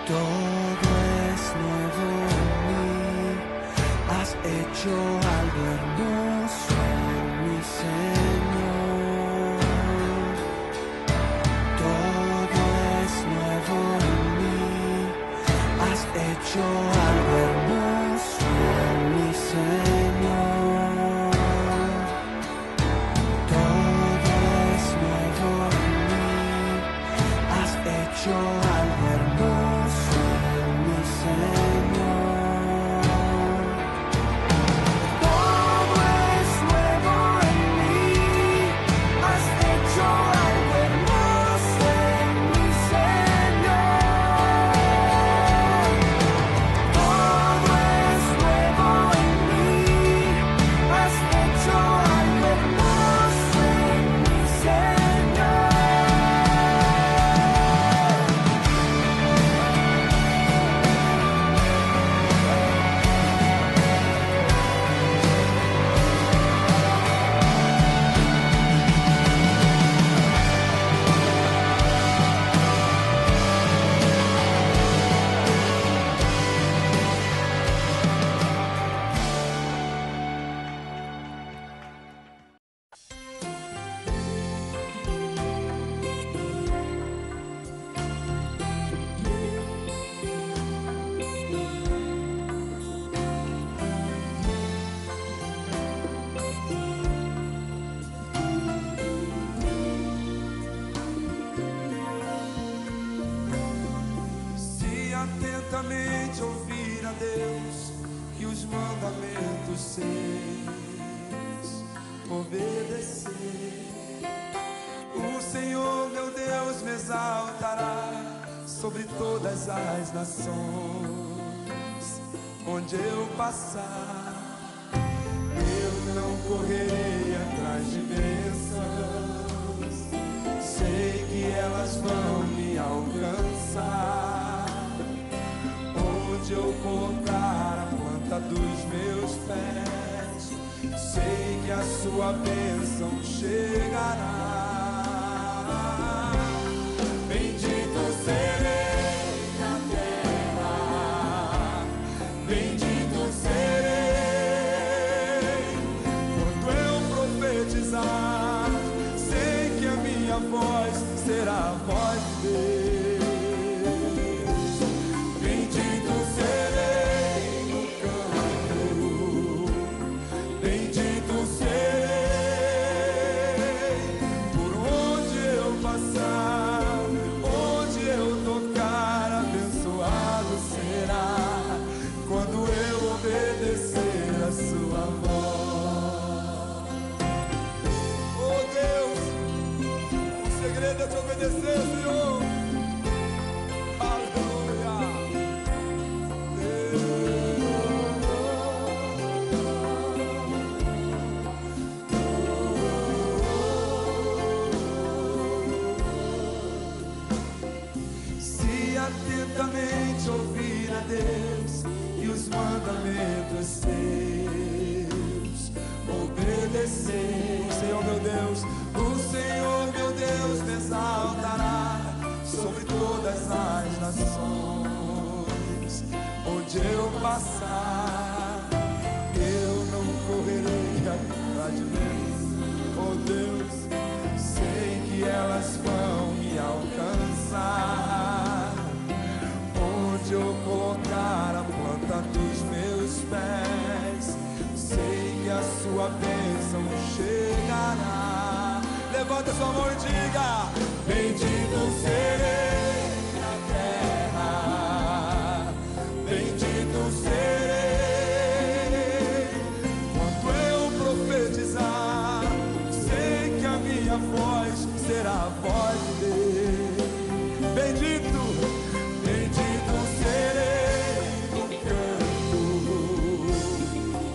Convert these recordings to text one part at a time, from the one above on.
Todo es nuevo en mí, has hecho algo hermoso en mi Señor. Todo es nuevo en mí, has hecho algo hermoso en mi Señor. Todo es nuevo en mí, has hecho algo hermoso en mi Señor. Todo es nuevo en mí, has hecho algo hermoso en mi Señor. Todo es nuevo en mí, has hecho algo hermoso en mi Señor. Se atentamente ouvir a Deus e os mandamentos seus obedecer, o Senhor meu Deus me exaltará sobre todas as nações. Onde eu passar, eu não correrei atrás de bênçãos, sei que elas vão me alcançar. Onde eu colocar a planta dos meus pés, sei que a sua bênção chegará. Bendito serei na terra, bendito serei quando eu profetizar, sei que a minha voz será a voz de Deus. Bendito serei no campo, bendito serei por onde eu passar, onde eu tocar, abençoado será quando eu obedecer a sua voz. Oh Deus, o segredo é te obedecer, Senhor. Aleluia. Se atentamente ouvir a Deus e os mandamentos seus obedecer, Senhor meu Deus, o Senhor meu Deus me exaltará sobre todas as nações. Onde eu passar, eu não correrei atrás de Deus. Oh Deus, sei que elas vão me alcançar. Onde eu colocar a planta dos meus pés, sei que a sua bênção chegará. Levanta sua mão e diga: bendito serei na terra, bendito serei quando eu profetizar, sei que a minha voz será a voz de Deus. Bendito, bendito serei no campo,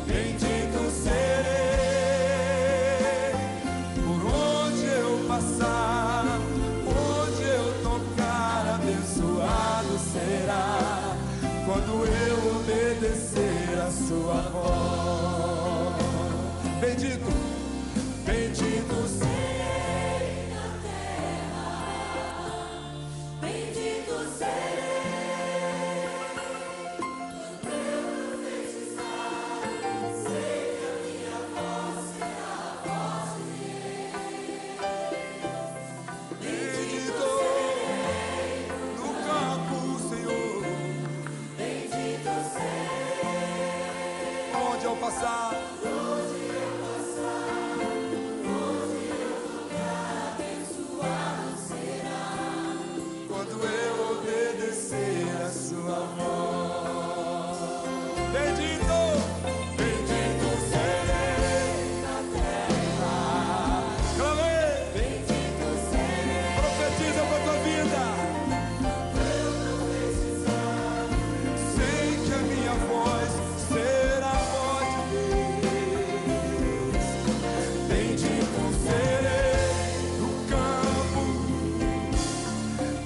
bendito serei por onde eu passar, onde eu tocar, abençoado será quando eu obedecer a sua voz. Bendito, bendito serei na terra, bendito serei passar. Quando eu obedecer a sua voz. Bendito, bendito serei na terra. Clamei. Bendito serei. Profetiza para tua vida. Sei que a minha voz será a voz de Deus. Bendito serei no campo.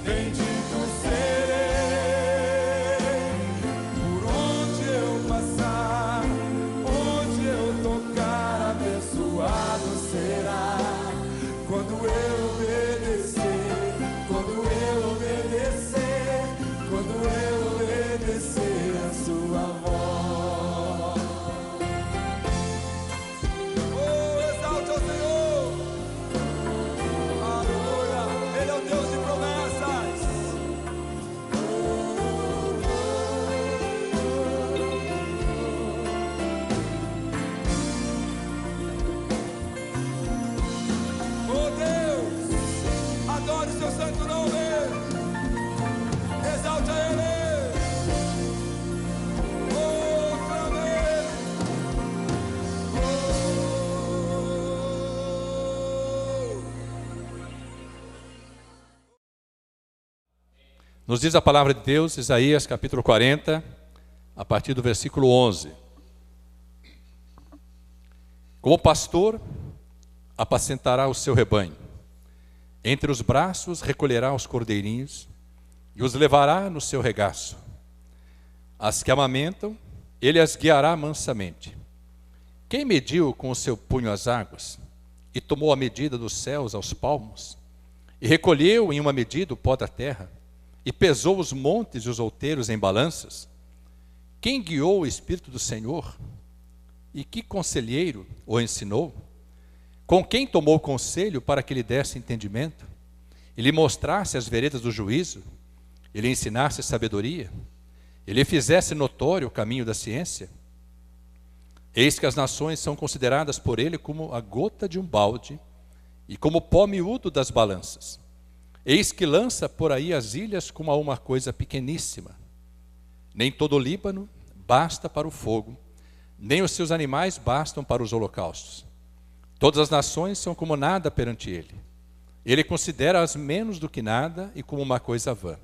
Bendito serei por onde eu passar, onde eu tocar, abençoado será. Quando eu obedecer, quando eu obedecer, quando eu obedecer a sua voz. Oh, exalte ao Senhor. Aleluia. Ele é o Deus de promessas. Oh Deus, adore o seu santo nome. Exalte a Ele. Oh, clame a Ele. Nos diz a palavra de Deus, Isaías capítulo 40, a partir do versículo 11. Como pastor, apacentará o seu rebanho. Entre os braços recolherá os cordeirinhos e os levará no seu regaço. As que amamentam, ele as guiará mansamente. Quem mediu com o seu punho as águas e tomou a medida dos céus aos palmos e recolheu em uma medida o pó da terra e pesou os montes e os outeiros em balanças? Quem guiou o Espírito do Senhor? E que conselheiro o ensinou? Com quem tomou conselho para que lhe desse entendimento? E lhe mostrasse as veredas do juízo? E lhe ensinasse sabedoria? E lhe fizesse notório o caminho da ciência? Eis que as nações são consideradas por ele como a gota de um balde e como o pó miúdo das balanças. Eis que lança por aí as ilhas como a uma coisa pequeníssima. Nem todo o Líbano basta para o fogo, nem os seus animais bastam para os holocaustos. Todas as nações são como nada perante ele. Ele considera-as menos do que nada e como uma coisa vã.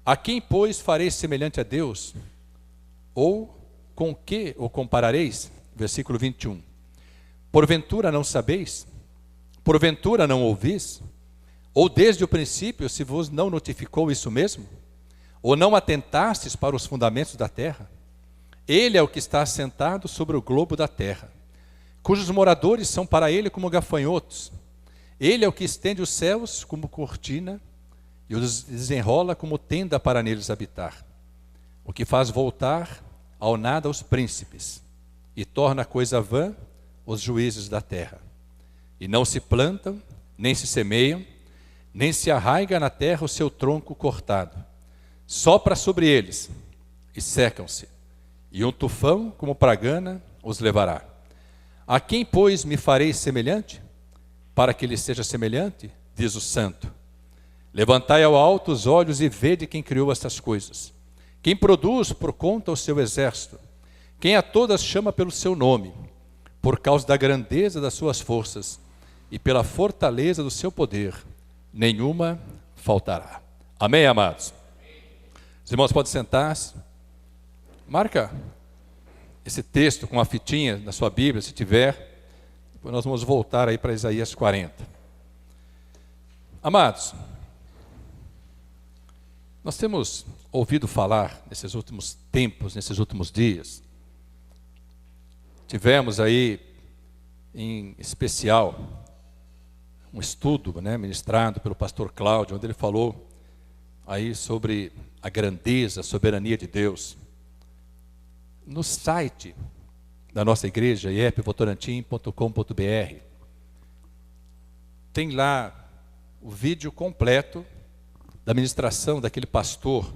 A quem, pois, fareis semelhante a Deus? Ou com que o comparareis? Versículo 21. Porventura não sabeis? Porventura não ouvis? Ou desde o princípio se vos não notificou isso mesmo? Ou não atentastes para os fundamentos da terra? Ele é o que está assentado sobre o globo da terra, cujos moradores são para ele como gafanhotos. Ele é o que estende os céus como cortina e os desenrola como tenda para neles habitar. O que faz voltar ao nada os príncipes e torna coisa vã os juízes da terra. E não se plantam, nem se semeiam, nem se arraiga na terra o seu tronco cortado. Sopra sobre eles e secam-se, e um tufão como pragana os levará. A quem, pois, me farei semelhante? Para que ele seja semelhante, diz o santo. Levantai ao alto os olhos e vede quem criou estas coisas. Quem produz por conta o seu exército. Quem a todas chama pelo seu nome, por causa da grandeza das suas forças e pela fortaleza do seu poder, nenhuma faltará. Amém, amados? Os irmãos podem sentar-se. Marca esse texto com uma fitinha na sua Bíblia, se tiver. Depois nós vamos voltar aí para Isaías 40. Amados, nós temos ouvido falar nesses últimos tempos, nesses últimos dias. Tivemos aí, em especial, um estudo, ministrado pelo pastor Cláudio, onde ele falou aí sobre a grandeza, a soberania de Deus. No site da nossa igreja, iepvotorantim.com.br, tem lá o vídeo completo da ministração daquele pastor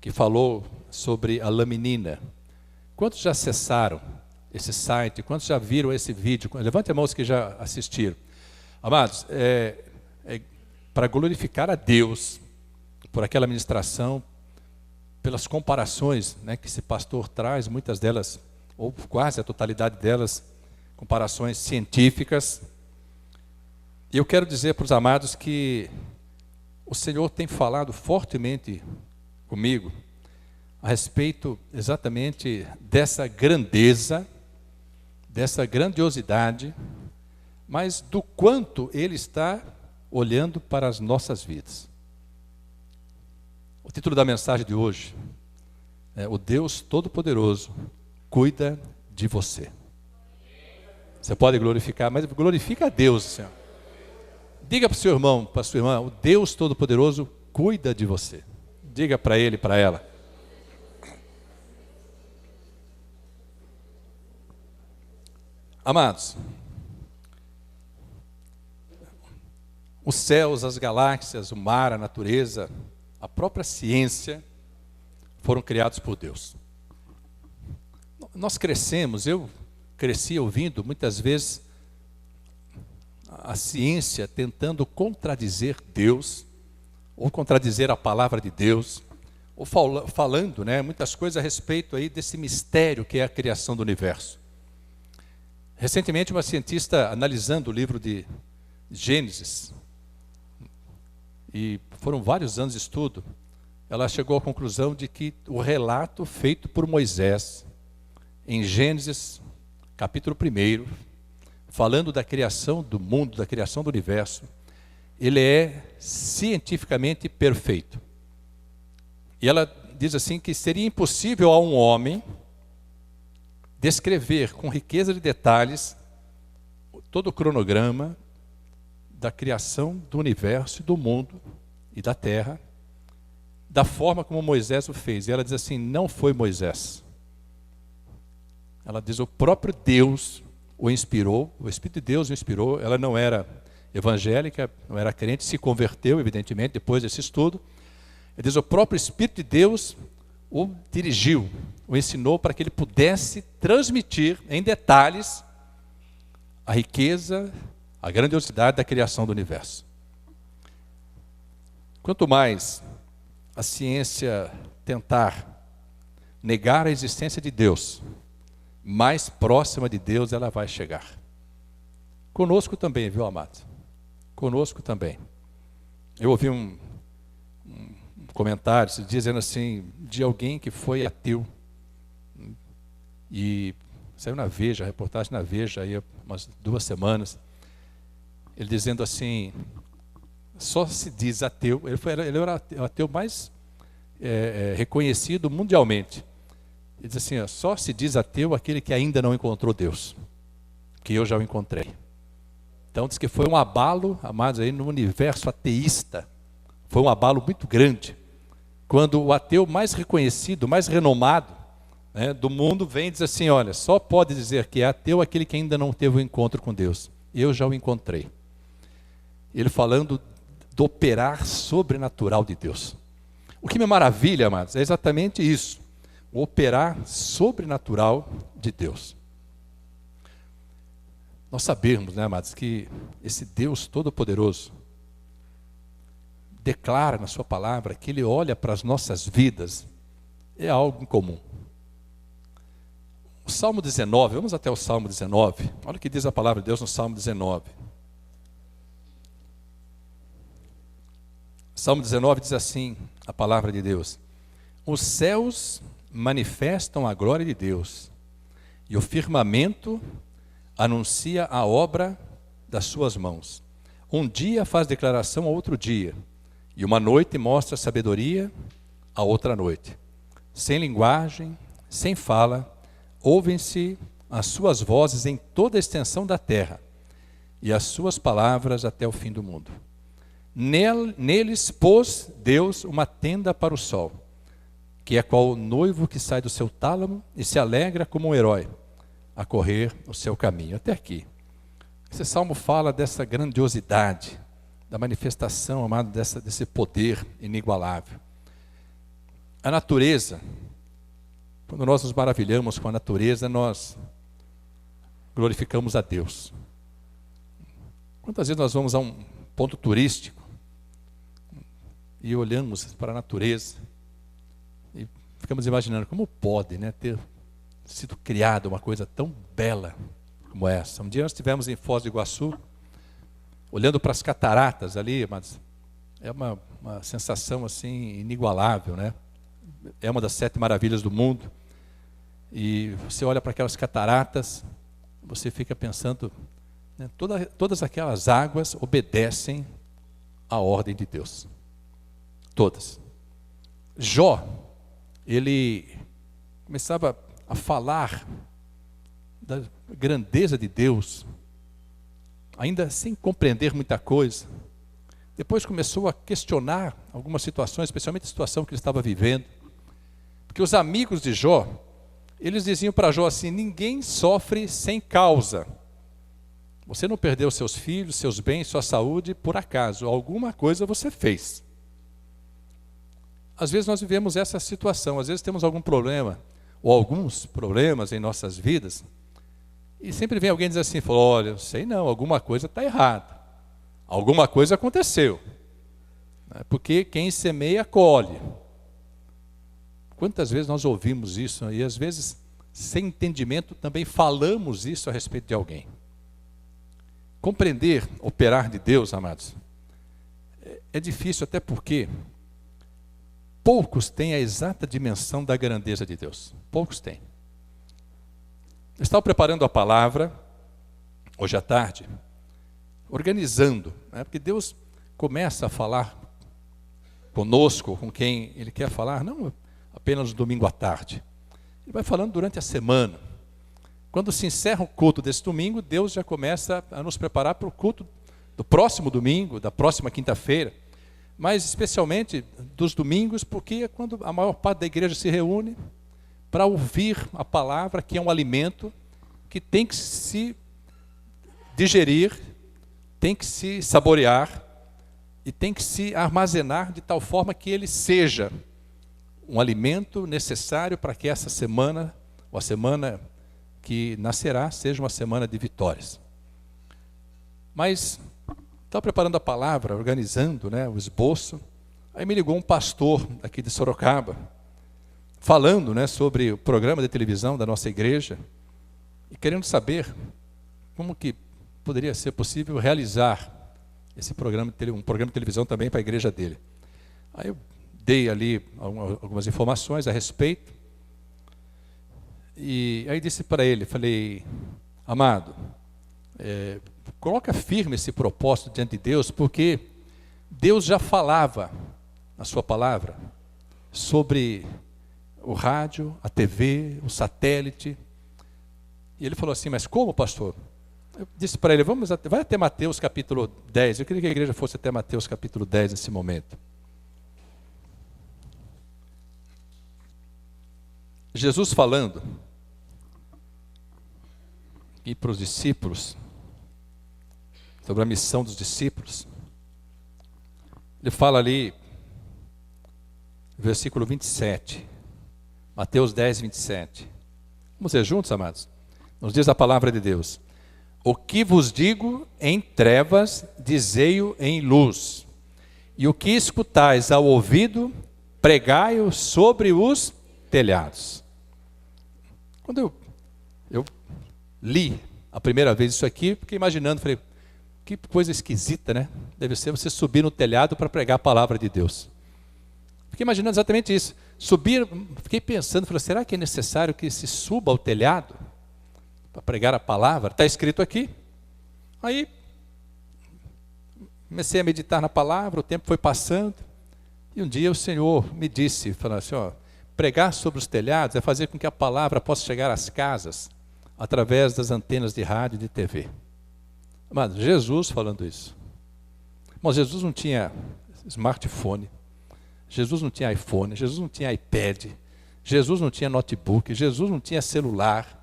que falou sobre a laminina. Quantos já acessaram esse site? Quantos já viram esse vídeo? Levante a mão os que já assistiram. Amados, para glorificar a Deus por aquela ministração, pelas comparações, né, que esse pastor traz, muitas delas, ou quase a totalidade delas, comparações científicas. E eu quero dizer para os amados que o Senhor tem falado fortemente comigo a respeito exatamente dessa grandeza, dessa grandiosidade, mas do quanto Ele está olhando para as nossas vidas. O título da mensagem de hoje é: O Deus Todo-Poderoso cuida de você. Você pode glorificar, mas glorifica a Deus, Senhor. Diga para o seu irmão, para a sua irmã: o Deus Todo-Poderoso cuida de você. Diga para ele, para ela. Amados, os céus, as galáxias, o mar, a natureza, a própria ciência foram criados por Deus. Nós crescemos, eu cresci ouvindo muitas vezes a ciência tentando contradizer Deus, ou contradizer a palavra de Deus, ou falando, né, muitas coisas a respeito aí desse mistério que é a criação do universo. Recentemente, uma cientista, analisando o livro de Gênesis, e foram vários anos de estudo, ela chegou à conclusão de que o relato feito por Moisés, em Gênesis, capítulo 1, falando da criação do mundo, da criação do universo, ele é cientificamente perfeito. E ela diz assim que seria impossível a um homem descrever com riqueza de detalhes todo o cronograma da criação do universo, do mundo e da terra, da forma como Moisés o fez. E ela diz assim: não foi Moisés. Ela diz: o próprio Deus o inspirou, o Espírito de Deus o inspirou. Ela não era evangélica, não era crente, se converteu, evidentemente, depois desse estudo. Ela diz: o próprio Espírito de Deus o dirigiu, o ensinou para que ele pudesse transmitir em detalhes a riqueza, a grandiosidade da criação do universo. Quanto mais a ciência tentar negar a existência de Deus, mais próxima de Deus ela vai chegar. Conosco também, viu, amado? Conosco também. Eu ouvi um comentário dizendo assim, de alguém que foi ateu, e saiu na Veja, a reportagem na Veja, aí umas 2 semanas, ele dizendo assim: só se diz ateu. Ele era o ateu mais reconhecido mundialmente. Ele diz assim: só se diz ateu aquele que ainda não encontrou Deus, que eu já o encontrei. Então diz que foi um abalo, amados, aí no universo ateísta, foi um abalo muito grande, quando o ateu mais reconhecido, mais renomado, né, do mundo vem e diz assim: olha, só pode dizer que é ateu aquele que ainda não teve um encontro com Deus. Eu já o encontrei. Ele falando do operar sobrenatural de Deus. O que me maravilha, amados, é exatamente isso: o operar sobrenatural de Deus. Nós sabemos, né, amados, que esse Deus Todo-Poderoso declara na sua palavra que Ele olha para as nossas vidas, é algo incomum. O Salmo 19, vamos até o Salmo 19, olha o que diz a palavra de Deus no Salmo 19. Salmo 19 diz assim, a palavra de Deus: os céus manifestam a glória de Deus, e o firmamento anuncia a obra das suas mãos. Um dia faz declaração a outro dia, e uma noite mostra sabedoria a outra noite. Sem linguagem, sem fala, ouvem-se as suas vozes em toda a extensão da terra, e as suas palavras até o fim do mundo. Neles pôs Deus uma tenda para o sol, que é qual o noivo que sai do seu tálamo e se alegra como um herói a correr o seu caminho. Até aqui. Esse salmo fala dessa grandiosidade, da manifestação, amado, desse poder inigualável. A natureza, quando nós nos maravilhamos com a natureza, nós glorificamos a Deus. Quantas vezes nós vamos a um ponto turístico e olhamos para a natureza e ficamos imaginando como pode, né, ter sido criada uma coisa tão bela como essa. Um dia nós estivemos em Foz do Iguaçu, olhando para as cataratas ali, mas é uma sensação assim inigualável, né? É uma das 7 maravilhas do mundo. E você olha para aquelas cataratas, você fica pensando, né, todas aquelas águas obedecem à ordem de Deus. Todas. Jó, ele começava a falar da grandeza de Deus, ainda sem compreender muita coisa. Depois começou a questionar algumas situações, especialmente a situação que ele estava vivendo. Porque os amigos de Jó, eles diziam para Jó assim: ninguém sofre sem causa. Você não perdeu seus filhos, seus bens, sua saúde por acaso. Alguma coisa você fez. Às vezes nós vivemos essa situação, às vezes temos algum problema, ou alguns problemas em nossas vidas, e sempre vem alguém dizer assim, fala, olha, eu sei não, alguma coisa está errada, alguma coisa aconteceu, porque quem semeia, colhe. Quantas vezes nós ouvimos isso, e às vezes, sem entendimento, também falamos isso a respeito de alguém. Compreender, operar de Deus, amados, é difícil até porque poucos têm a exata dimensão da grandeza de Deus. Poucos têm. Eu estava preparando a palavra, hoje à tarde, organizando, né? Porque Deus começa a falar conosco, com quem Ele quer falar, não apenas no domingo à tarde. Ele vai falando durante a semana. Quando se encerra o culto desse domingo, Deus já começa a nos preparar para o culto do próximo domingo, da próxima quinta-feira. Mas especialmente dos domingos, porque é quando a maior parte da igreja se reúne para ouvir a palavra, que é um alimento que tem que se digerir, tem que se saborear e tem que se armazenar de tal forma que ele seja um alimento necessário para que essa semana, ou a semana que nascerá, seja uma semana de vitórias. Mas estava preparando a palavra, organizando, né, o esboço, aí me ligou um pastor aqui de Sorocaba, falando, né, sobre o programa de televisão da nossa igreja, e querendo saber como que poderia ser possível realizar esse programa, um programa de televisão também para a igreja dele. Aí eu dei ali algumas informações a respeito, e aí disse para ele, falei, amado, coloca firme esse propósito diante de Deus, porque Deus já falava na sua palavra sobre o rádio, a TV, o satélite. E ele falou assim, mas como, pastor? Eu disse para ele, vai até Mateus capítulo 10. Eu queria que a igreja fosse até Mateus capítulo 10 nesse momento. Jesus falando e para os discípulos, sobre a missão dos discípulos, ele fala ali, versículo 27, Mateus 10, 27. Vamos ver juntos, amados? Nos diz a palavra de Deus: o que vos digo em trevas, dizei-o em luz, e o que escutais ao ouvido, pregai-o sobre os telhados. Quando eu li a primeira vez isso aqui, fiquei imaginando, falei, que coisa esquisita, né? Deve ser você subir no telhado para pregar a palavra de Deus. Fiquei imaginando exatamente isso. Subir, fiquei pensando, falei, será que é necessário que se suba ao telhado para pregar a palavra? Está escrito aqui. Aí, comecei a meditar na palavra, o tempo foi passando, e um dia o Senhor me disse, falou assim, ó, pregar sobre os telhados é fazer com que a palavra possa chegar às casas, através das antenas de rádio e de TV. Mas Jesus falando isso. Mas Jesus não tinha smartphone, Jesus não tinha iPhone, Jesus não tinha iPad, Jesus não tinha notebook, Jesus não tinha celular,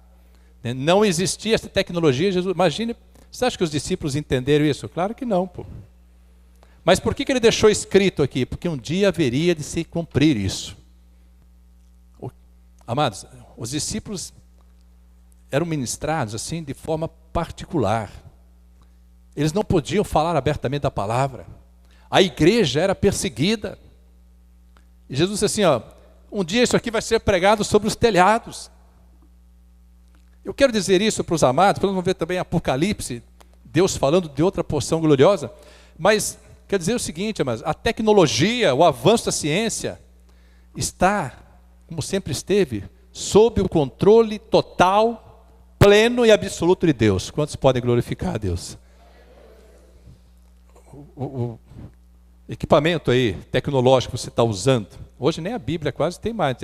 né? Não existia essa tecnologia. Jesus, imagine, você acha que os discípulos entenderam isso? Claro que não, pô. Mas por que ele deixou escrito aqui? Porque um dia haveria de se cumprir isso. Amados, os discípulos, eram ministrados assim de forma particular. Eles não podiam falar abertamente da palavra. A igreja era perseguida. E Jesus disse assim, ó, um dia isso aqui vai ser pregado sobre os telhados. Eu quero dizer isso para os amados, para nós vamos ver também Apocalipse, Deus falando de outra porção gloriosa, mas quer dizer o seguinte, amados, a tecnologia, o avanço da ciência está, como sempre esteve, sob o controle total, pleno e absoluto de Deus. Quantos podem glorificar a Deus? O equipamento aí, tecnológico que você está usando, hoje nem a Bíblia quase tem mais,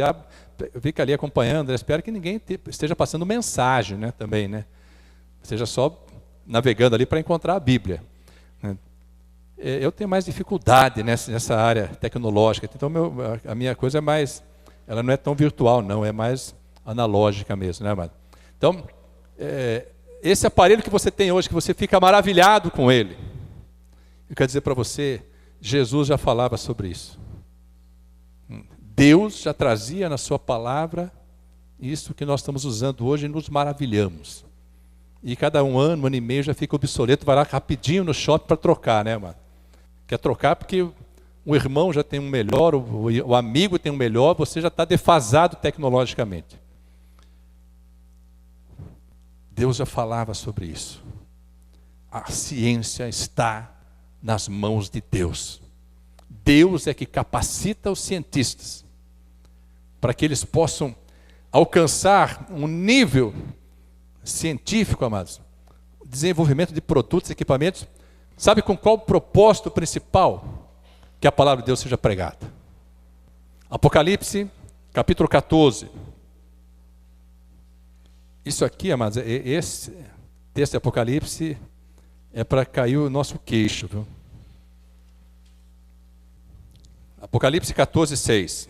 fica ali acompanhando, espero que ninguém esteja passando mensagem, né, também, né? Seja só navegando ali para encontrar a Bíblia. Eu tenho mais dificuldade nessa área tecnológica, então a minha coisa é mais, ela não é tão virtual não, é mais analógica mesmo, né, amado? Então, esse aparelho que você tem hoje, que você fica maravilhado com ele, eu quero dizer para você, Jesus já falava sobre isso. Deus já trazia na sua palavra isso que nós estamos usando hoje e nos maravilhamos. E cada um ano e meio já fica obsoleto, vai lá rapidinho no shopping para trocar, né, mano? Quer trocar porque o irmão já tem um melhor, o amigo tem um melhor, você já está defasado tecnologicamente. Deus já falava sobre isso. A ciência está nas mãos de Deus. Deus é que capacita os cientistas para que eles possam alcançar um nível científico, amados, desenvolvimento de produtos, equipamentos. Sabe com qual propósito principal? Que a palavra de Deus seja pregada. Apocalipse, capítulo 14. Isso aqui, amados, esse texto de Apocalipse é para cair o nosso queixo, viu? Apocalipse 14, 6.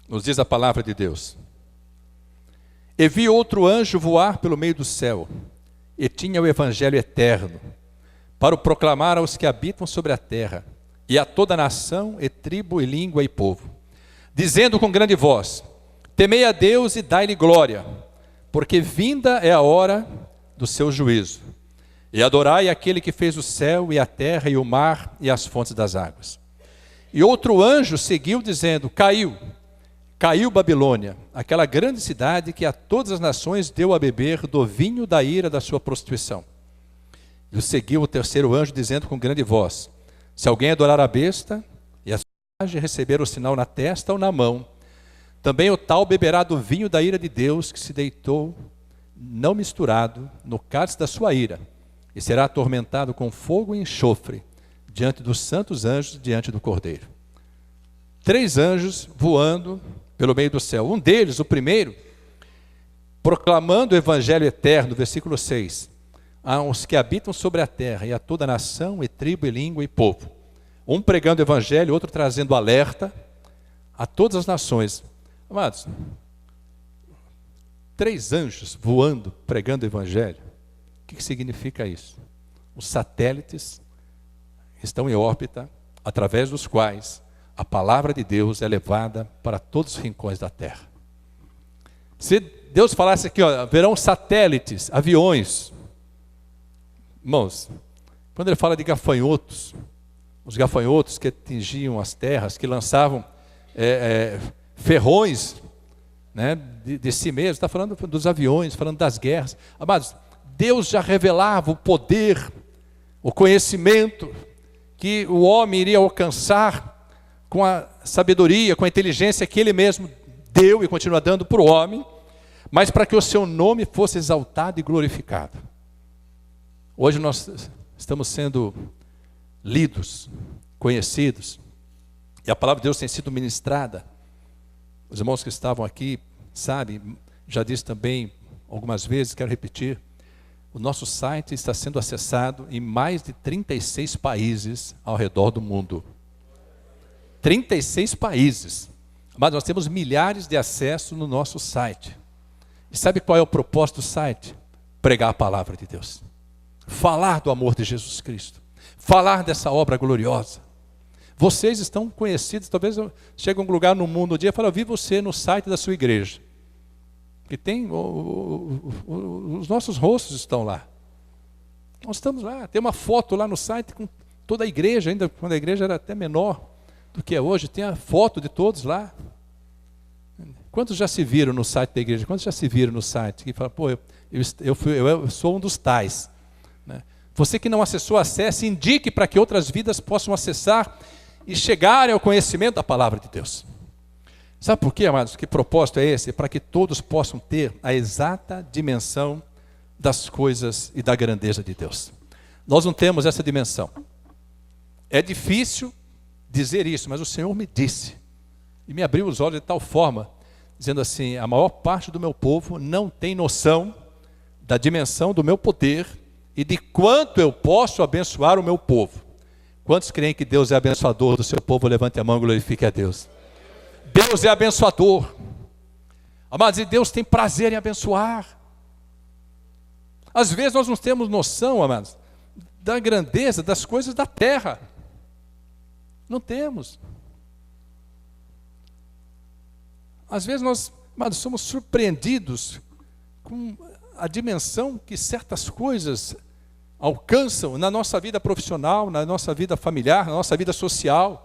Nos diz a palavra de Deus. E vi outro anjo voar pelo meio do céu, e tinha o evangelho eterno, para o proclamar aos que habitam sobre a terra, e a toda nação, e tribo, e língua, e povo, dizendo com grande voz: temei a Deus e dai-lhe glória, porque vinda é a hora do seu juízo. E adorai aquele que fez o céu, e a terra, e o mar, e as fontes das águas. E outro anjo seguiu, dizendo: caiu Babilônia, aquela grande cidade que a todas as nações deu a beber do vinho da ira da sua prostituição. E o seguiu o terceiro anjo, dizendo com grande voz: se alguém adorar a besta, e a sua imagem receber o sinal na testa ou na mão, também o tal beberá do vinho da ira de Deus, que se deitou, não misturado, no cálice da sua ira, e será atormentado com fogo e enxofre, diante dos santos anjos, diante do Cordeiro. 3 anjos voando pelo meio do céu. Um deles, o primeiro, proclamando o evangelho eterno, versículo 6, aos que habitam sobre a terra, e a toda nação, e tribo, e língua, e povo. Um pregando o evangelho, outro trazendo alerta a todas as nações. Amados, 3 anjos voando, pregando o evangelho. O que significa isso? Os satélites estão em órbita, através dos quais a palavra de Deus é levada para todos os rincões da terra. Se Deus falasse aqui, ó, haverão satélites, aviões. Irmãos, quando ele fala de gafanhotos, os gafanhotos que atingiam as terras, que lançavam ferrões, né, de si mesmo, está falando dos aviões, falando das guerras. Amados, Deus já revelava o poder, o conhecimento que o homem iria alcançar com a sabedoria, com a inteligência que Ele mesmo deu e continua dando para o homem, mas para que o seu nome fosse exaltado e glorificado. Hoje nós estamos sendo lidos, conhecidos, e a palavra de Deus tem sido ministrada. Os irmãos que estavam aqui, sabem, já disse também algumas vezes, quero repetir, o nosso site está sendo acessado em mais de 36 países ao redor do mundo. 36 países. Mas nós temos milhares de acessos no nosso site. E sabe qual é o propósito do site? Pregar a palavra de Deus. Falar do amor de Jesus Cristo. Falar dessa obra gloriosa. Vocês estão conhecidos, talvez chegue a um lugar no mundo um dia e fale: eu vi você no site da sua igreja. que tem, os nossos rostos estão lá. Nós estamos lá, tem uma foto lá no site com toda a igreja, ainda quando a igreja era até menor do que é hoje, tem a foto de todos lá. Quantos já se viram no site da igreja? Quantos já se viram no site? Que fala, pô, eu sou um dos tais. Né? Você que não acessou, acesse, indique para que outras vidas possam acessar e chegarem ao conhecimento da palavra de Deus. Sabe por quê, amados? Que propósito é esse? Para que todos possam ter a exata dimensão das coisas e da grandeza de Deus. Nós não temos essa dimensão. É difícil dizer isso, mas o Senhor me disse e me abriu os olhos de tal forma, dizendo assim, a maior parte do meu povo não tem noção da dimensão do meu poder e de quanto eu posso abençoar o meu povo. Quantos creem que Deus é abençoador do seu povo? Levante a mão e glorifique a Deus. Deus é abençoador. Amados, e Deus tem prazer em abençoar. Às vezes nós não temos noção, amados, da grandeza das coisas da terra. Não temos. Às vezes nós, amados, somos surpreendidos com a dimensão que certas coisas alcançam na nossa vida profissional, na nossa vida familiar, na nossa vida social.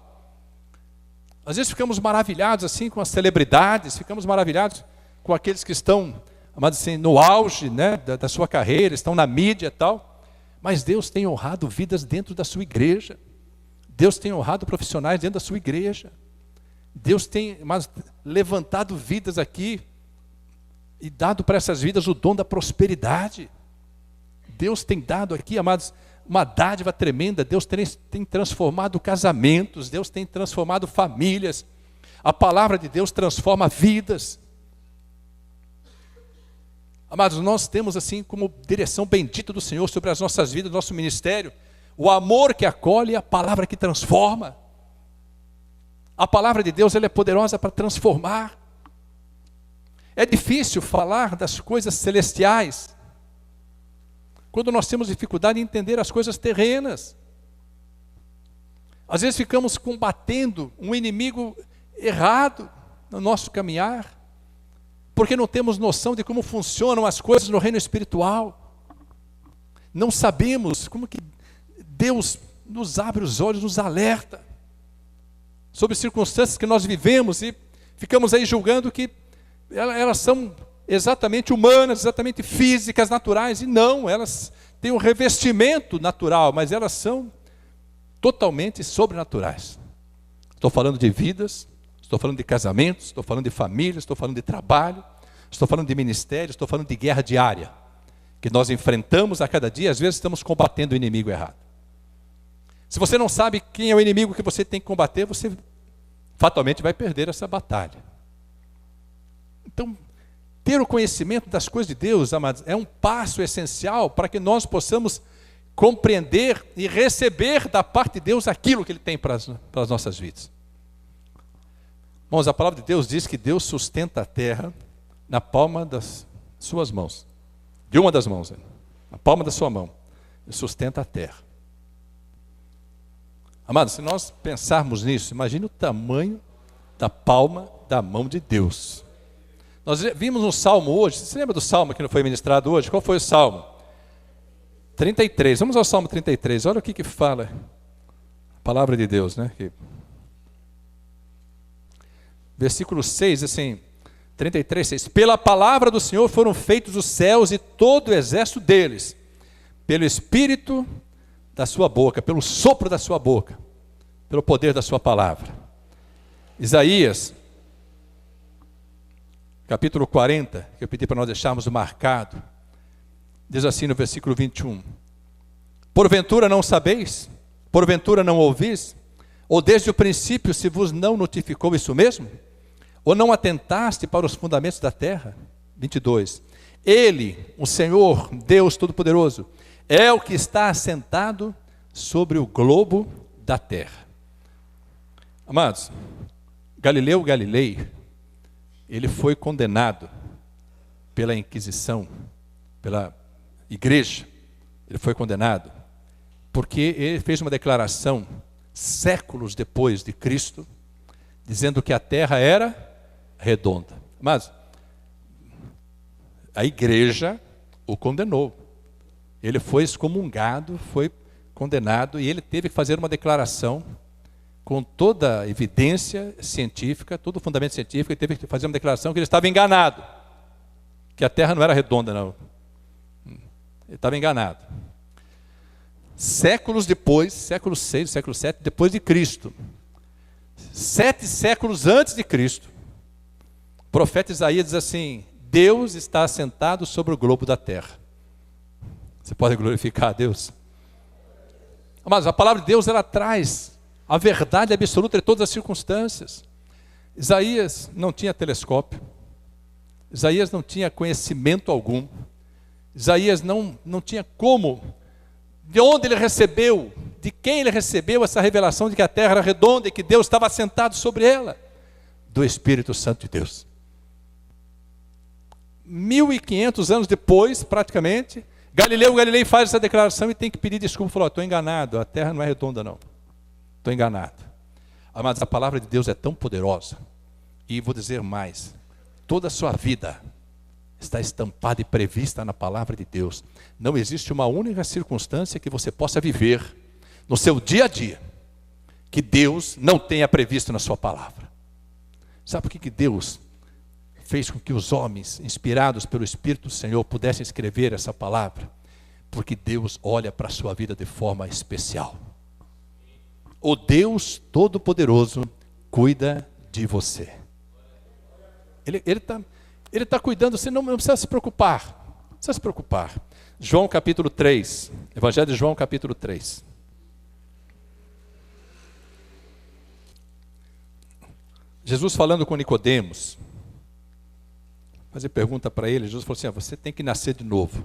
Às vezes ficamos maravilhados assim com as celebridades, ficamos maravilhados com aqueles que estão, amados, assim, no auge, né, da sua carreira, estão na mídia e tal. Mas Deus tem honrado vidas dentro da sua igreja. Deus tem honrado profissionais dentro da sua igreja. Deus tem, mas, levantado vidas aqui e dado para essas vidas o dom da prosperidade. Deus tem dado aqui, amados, uma dádiva tremenda. Deus tem transformado casamentos, Deus tem transformado famílias. A palavra de Deus transforma vidas. Amados, nós temos assim como direção bendita do Senhor sobre as nossas vidas, nosso ministério, o amor que acolhe e a palavra que transforma. A palavra de Deus, ela é poderosa para transformar. É difícil falar das coisas celestiais quando nós temos dificuldade em entender as coisas terrenas. Às vezes ficamos combatendo um inimigo errado no nosso caminhar, porque não temos noção de como funcionam as coisas no reino espiritual. Não sabemos como que Deus nos abre os olhos, nos alerta sobre circunstâncias que nós vivemos e ficamos aí julgando que elas são exatamente humanas, exatamente físicas, naturais, e não, elas têm um revestimento natural, mas elas são totalmente sobrenaturais. Estou falando de vidas, estou falando de casamentos, estou falando de família, estou falando de trabalho, estou falando de ministério, estou falando de guerra diária, que nós enfrentamos a cada dia, às vezes estamos combatendo o inimigo errado. Se você não sabe quem é o inimigo que você tem que combater, você fatalmente vai perder essa batalha. Então, ter o conhecimento das coisas de Deus, amados, é um passo essencial para que nós possamos compreender e receber da parte de Deus aquilo que Ele tem para as nossas vidas. Irmãos, a palavra de Deus diz que Deus sustenta a terra na palma das suas mãos. De uma das mãos, na palma da sua mão. Ele sustenta a terra. Amados, se nós pensarmos nisso, imagine o tamanho da palma da mão de Deus. Nós vimos um salmo hoje, você lembra do salmo que não foi ministrado hoje? Qual foi o salmo? 33, vamos ao salmo 33, olha o que fala a palavra de Deus, né? Versículo 6, assim, 33, 6. Pela palavra do Senhor foram feitos os céus e todo o exército deles, pelo Espírito da sua boca, pelo sopro da sua boca, pelo poder da sua palavra. Isaías, capítulo 40, que eu pedi para nós deixarmos marcado, diz assim no versículo 21. Porventura não sabeis? Porventura não ouvis? Ou desde o princípio se vos não notificou isso mesmo? Ou não atentaste para os fundamentos da terra? 22. Ele, o Senhor, Deus Todo-Poderoso, é o que está assentado sobre o globo da terra. Amados, Galileu Galilei, ele foi condenado pela Inquisição, pela igreja. Ele foi condenado porque ele fez uma declaração séculos depois de Cristo, dizendo que a terra era redonda. Mas A igreja o condenou. Ele foi excomungado, foi condenado, e ele teve que fazer uma declaração com toda a evidência científica, todo o fundamento científico. Ele teve que fazer uma declaração que ele estava enganado, que a Terra não era redonda, não. Ele estava enganado. Séculos depois, século VI, século VII, depois de Cristo, 7 séculos antes de Cristo, o profeta Isaías diz assim: Deus está assentado sobre o globo da terra. Você pode glorificar a Deus? Mas a palavra de Deus, ela traz a verdade absoluta de todas as circunstâncias. Isaías não tinha telescópio, Isaías não tinha conhecimento algum, Isaías não tinha como, de onde ele recebeu, de quem ele recebeu essa revelação de que a terra era redonda e que Deus estava assentado sobre ela? Do Espírito Santo de Deus. 1500 anos depois, praticamente, Galileu Galilei faz essa declaração e tem que pedir desculpa. Falou: estou enganado, a terra não é redonda não. Estou enganado. Mas a palavra de Deus é tão poderosa. E vou dizer mais: toda a sua vida está estampada e prevista na palavra de Deus. Não existe uma única circunstância que você possa viver no seu dia a dia que Deus não tenha previsto na sua palavra. Sabe por que Deus fez com que os homens, inspirados pelo Espírito do Senhor, pudessem escrever essa palavra? Porque Deus olha para a sua vida de forma especial. O Deus Todo-Poderoso cuida de você. Ele está cuidando, você não precisa se preocupar. Não precisa se preocupar. João capítulo 3, Evangelho de João capítulo 3. Jesus falando com Nicodemos, fazer pergunta para ele, Jesus falou assim: você tem que nascer de novo.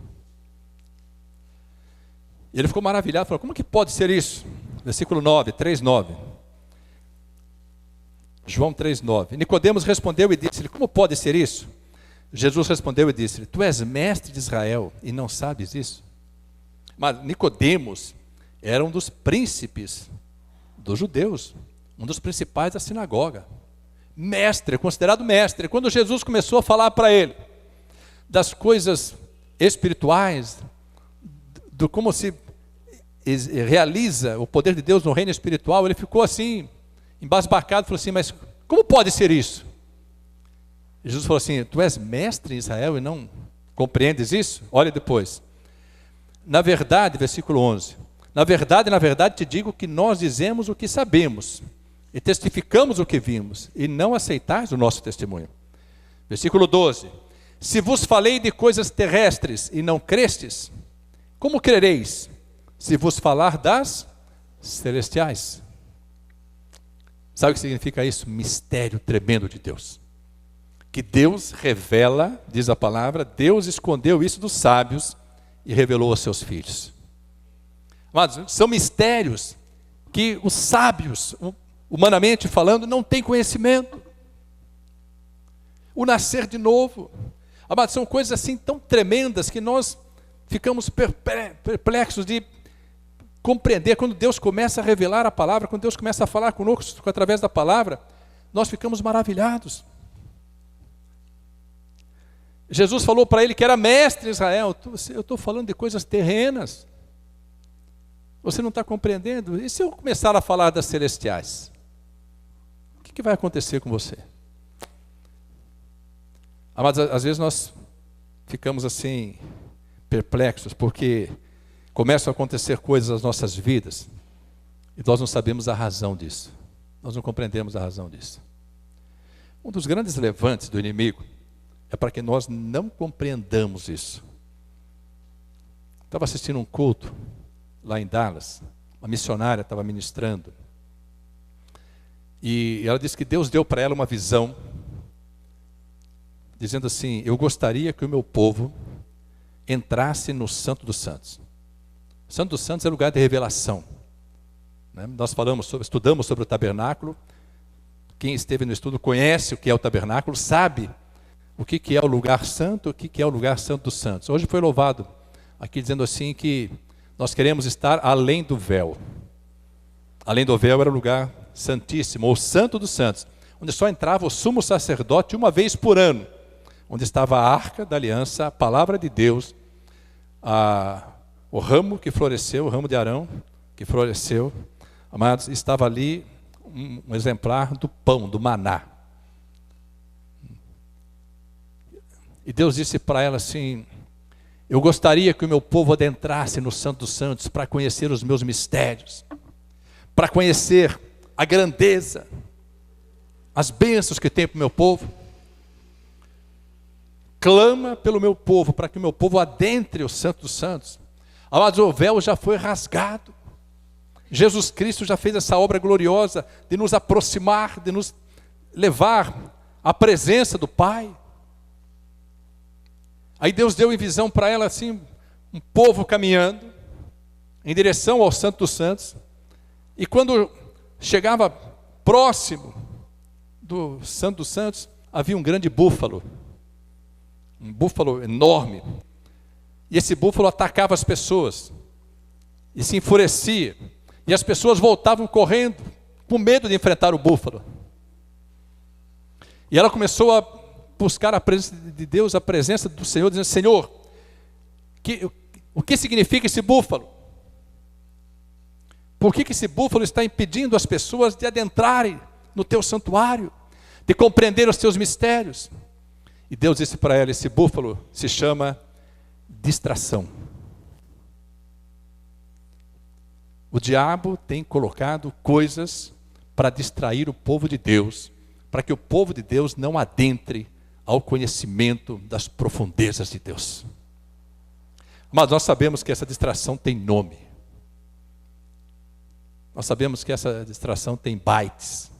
E ele ficou maravilhado, falou: como que pode ser isso? Versículo 9, 3:9. João 3:9. Nicodemos respondeu e disse-lhe: como pode ser isso? Jesus respondeu e disse-lhe: tu és mestre de Israel e não sabes isso? Mas Nicodemos era um dos príncipes dos judeus, um dos principais da sinagoga. Mestre, considerado mestre. Quando Jesus começou a falar para ele das coisas espirituais, do como se realiza o poder de Deus no reino espiritual, ele ficou assim, embasbacado, falou assim: mas como pode ser isso? Jesus falou assim: tu és mestre em Israel e não compreendes isso? Olha depois. Na verdade, versículo 11. Na verdade te digo que nós dizemos o que sabemos e testificamos o que vimos, e não aceitais o nosso testemunho. Versículo 12. Se vos falei de coisas terrestres e não crestes, como crereis se vos falar das celestiais? Sabe o que significa isso? Mistério tremendo de Deus. Que Deus revela, diz a palavra, Deus escondeu isso dos sábios e revelou aos seus filhos. Mas são mistérios que os sábios, humanamente falando, não têm conhecimento. O nascer de novo. Mas são coisas assim tão tremendas que nós ficamos perplexos de compreender. Quando Deus começa a revelar a palavra, quando Deus começa a falar conosco através da palavra, nós ficamos maravilhados. Jesus falou para ele que era mestre em Israel: eu estou falando de coisas terrenas, você não está compreendendo? E se eu começar a falar das celestiais? O que vai acontecer com você? Mas às vezes nós ficamos assim, perplexos, porque começam a acontecer coisas nas nossas vidas e nós não sabemos a razão disso. Nós não compreendemos a razão disso. Um dos grandes levantes do inimigo é para que nós não compreendamos isso. Estava assistindo um culto lá em Dallas, uma missionária estava ministrando, e ela disse que Deus deu para ela uma visão, dizendo assim: eu gostaria que o meu povo entrasse no Santo dos Santos. O Santo dos Santos é lugar de revelação, né? Nós estudamos sobre o tabernáculo. Quem esteve no estudo conhece o que é o tabernáculo, sabe o que é o lugar santo, o que é o lugar santo dos santos. Hoje foi louvado aqui dizendo assim que nós queremos estar além do véu. Além do véu era o lugar santíssimo, ou santo dos santos, onde só entrava o sumo sacerdote uma vez por ano, onde estava a arca da aliança, a palavra de Deus, o ramo que floresceu, o ramo de Arão que floresceu. Amados, estava ali um exemplar do pão, do maná. E Deus disse para ela assim: eu gostaria que o meu povo adentrasse no Santo dos Santos para conhecer os meus mistérios, para conhecer a grandeza, as bênçãos que tem para o meu povo. Clama pelo meu povo, para que o meu povo adentre o Santo dos Santos. Amados, o véu já foi rasgado. Jesus Cristo já fez essa obra gloriosa de nos aproximar, de nos levar à presença do Pai. Aí Deus deu em visão para ela assim, um povo caminhando em direção ao Santo dos Santos. E quando chegava próximo do Santo dos Santos, havia um grande búfalo. Um búfalo enorme. E esse búfalo atacava as pessoas. E se enfurecia. E as pessoas voltavam correndo, com medo de enfrentar o búfalo. E ela começou a buscar a presença de Deus, a presença do Senhor, dizendo: Senhor, o que significa esse búfalo? Por que esse búfalo está impedindo as pessoas de adentrarem no teu santuário, de compreender os teus mistérios? E Deus disse para ela: esse búfalo se chama distração. O diabo tem colocado coisas para distrair o povo de Deus, para que o povo de Deus não adentre ao conhecimento das profundezas de Deus. Mas nós sabemos que essa distração tem nome. Nós sabemos que essa distração tem bytes.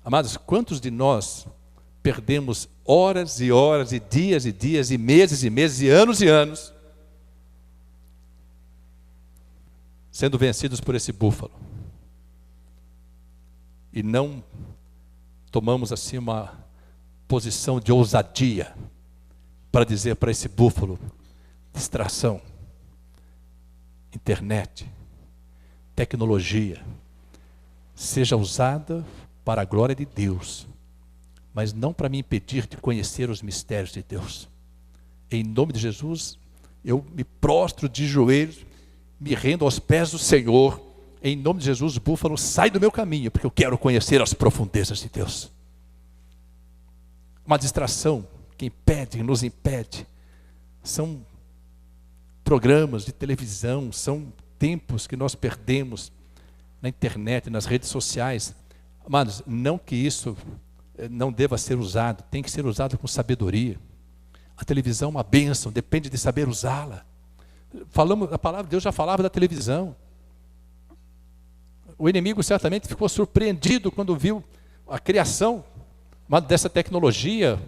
Amados, quantos de nós perdemos horas e horas, e dias, e meses, e anos, sendo vencidos por esse búfalo? E não tomamos assim uma posição de ousadia para dizer para esse búfalo: distração, internet, tecnologia, seja usada para a glória de Deus, mas não para me impedir de conhecer os mistérios de Deus. Em nome de Jesus, eu me prostro de joelhos, me rendo aos pés do Senhor. Em nome de Jesus, búfalo, sai do meu caminho, porque eu quero conhecer as profundezas de Deus. Uma distração que impede, nos impede, são programas de televisão, são tempos que nós perdemos na internet, nas redes sociais. Amados, não que isso não deva ser usado, tem que ser usado com sabedoria. A televisão é uma bênção, depende de saber usá-la. A palavra de Deus já falava da televisão. O inimigo certamente ficou surpreendido quando viu a criação dessa tecnologia,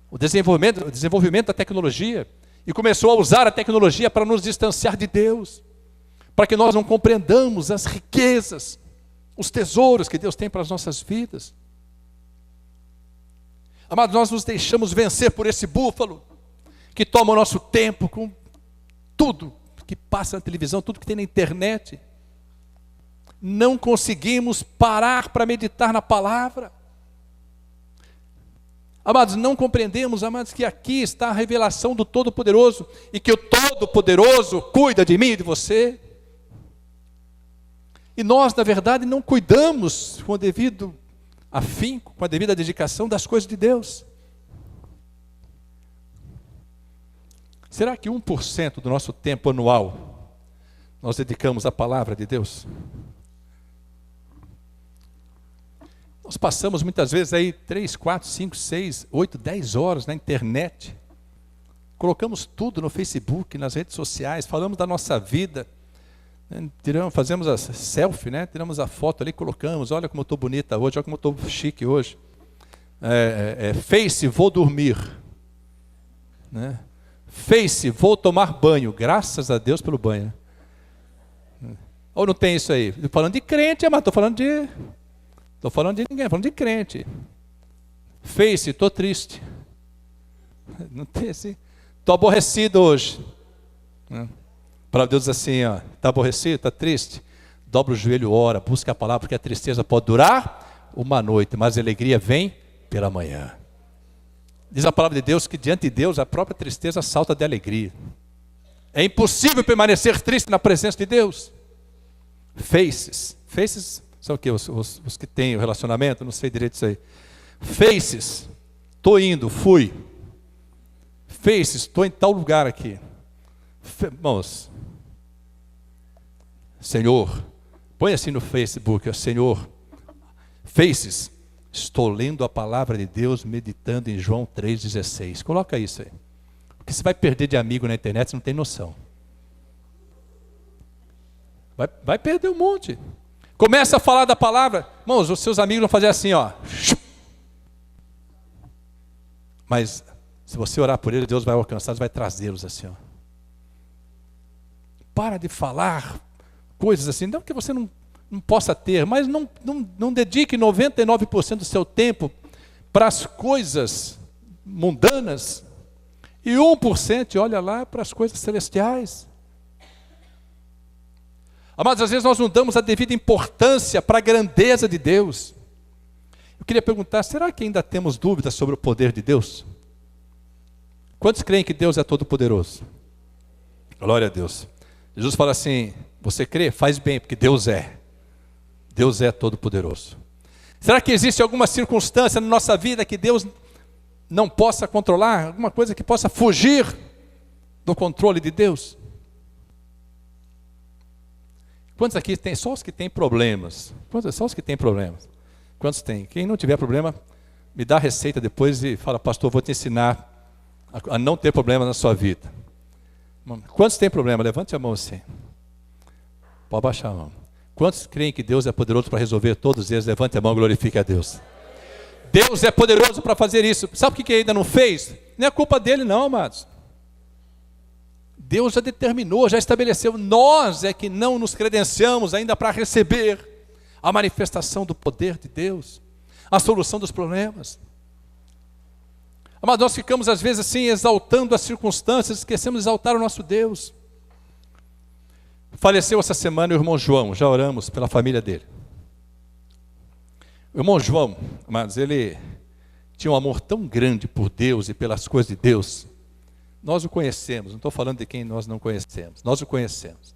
o desenvolvimento da tecnologia, e começou a usar a tecnologia para nos distanciar de Deus, para que nós não compreendamos as riquezas, os tesouros que Deus tem para as nossas vidas. Amados, nós nos deixamos vencer por esse búfalo, que toma o nosso tempo com tudo que passa na televisão, tudo que tem na internet. Não conseguimos parar para meditar na palavra. Amados, não compreendemos, amados, que aqui está a revelação do Todo-Poderoso, e que o Todo-Poderoso cuida de mim e de você. E nós, na verdade, não cuidamos com o devido afinco, com a devida dedicação das coisas de Deus. Será que 1% do nosso tempo anual nós dedicamos à palavra de Deus? Nós passamos muitas vezes aí 3, 4, 5, 6, 8, 10 horas na internet. Colocamos tudo no Facebook, nas redes sociais, falamos da nossa vida. Fazemos a selfie, né? Tiramos a foto ali, colocamos: olha como eu estou bonita hoje, olha como eu estou chique hoje. Face, vou dormir, né? Face, vou tomar banho. Graças a Deus pelo banho. Ou não tem isso aí? Estou falando de crente, mas estou falando de ninguém, estou falando de crente. Face, estou triste. Não tem assim. Estou aborrecido hoje. Para Deus assim, está aborrecido, está triste? Dobra o joelho, ora, busca a palavra, porque a tristeza pode durar uma noite, mas a alegria vem pela manhã. Diz a palavra de Deus que diante de Deus a própria tristeza salta de alegria. É impossível permanecer triste na presença de Deus. Faces. Faces são o quê? Os que têm o relacionamento? Não sei direito isso aí. Faces. Estou indo, fui. Faces, estou em tal lugar aqui. Irmãos, Senhor, põe assim no Facebook, Senhor, Faces, estou lendo a palavra de Deus, meditando em João 3,16. Coloca isso aí. Porque você vai perder de amigo na internet, você não tem noção. Vai perder um monte. Começa a falar da palavra. Irmãos, os seus amigos vão fazer assim, ó. Mas se você orar por eles, Deus vai alcançá-los, vai trazê-los assim, ó. Para de falar coisas assim, não que você não possa ter, mas não dedique 99% do seu tempo para as coisas mundanas e 1% olha lá para as coisas celestiais. Amados, às vezes nós não damos a devida importância para a grandeza de Deus. Eu queria perguntar, será que ainda temos dúvidas sobre o poder de Deus? Quantos creem que Deus é todo-poderoso? Glória a Deus. Jesus fala assim, você crê? Faz bem, porque Deus é. Deus é todo-poderoso. Será que existe alguma circunstância na nossa vida que Deus não possa controlar? Alguma coisa que possa fugir do controle de Deus? Quantos aqui tem? Só os que têm problemas. Só os que têm problemas. Quantos tem? Quem não tiver problema, me dá a receita depois e fala, pastor, vou te ensinar a não ter problema na sua vida. Quantos têm problema? Levante a mão assim. Pode baixar a mão. Quantos creem que Deus é poderoso para resolver todos eles? Levante a mão e glorifique a Deus. Deus é poderoso para fazer isso. Sabe o que ainda não fez? Não é culpa dele não, amados. Deus já determinou, já estabeleceu. Nós é que não nos credenciamos ainda para receber a manifestação do poder de Deus, a solução dos problemas. Mas nós ficamos às vezes assim, exaltando as circunstâncias, esquecemos de exaltar o nosso Deus. Faleceu essa semana o irmão João, já oramos pela família dele. O irmão João, mas ele tinha um amor tão grande por Deus e pelas coisas de Deus. Nós o conhecemos, não estou falando de quem nós não conhecemos, nós o conhecemos.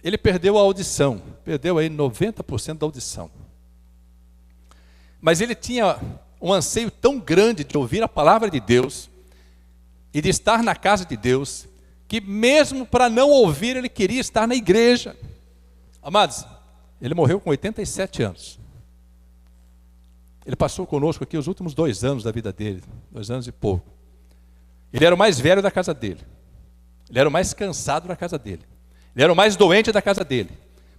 Ele perdeu a audição, perdeu aí 90% da audição. Mas ele tinha um anseio tão grande de ouvir a palavra de Deus e de estar na casa de Deus, que mesmo para não ouvir, ele queria estar na igreja. Amados, ele morreu com 87 anos. Ele passou conosco aqui os últimos 2 anos da vida dele, 2 anos e pouco. Ele era o mais velho da casa dele. Ele era o mais cansado da casa dele. Ele era o mais doente da casa dele.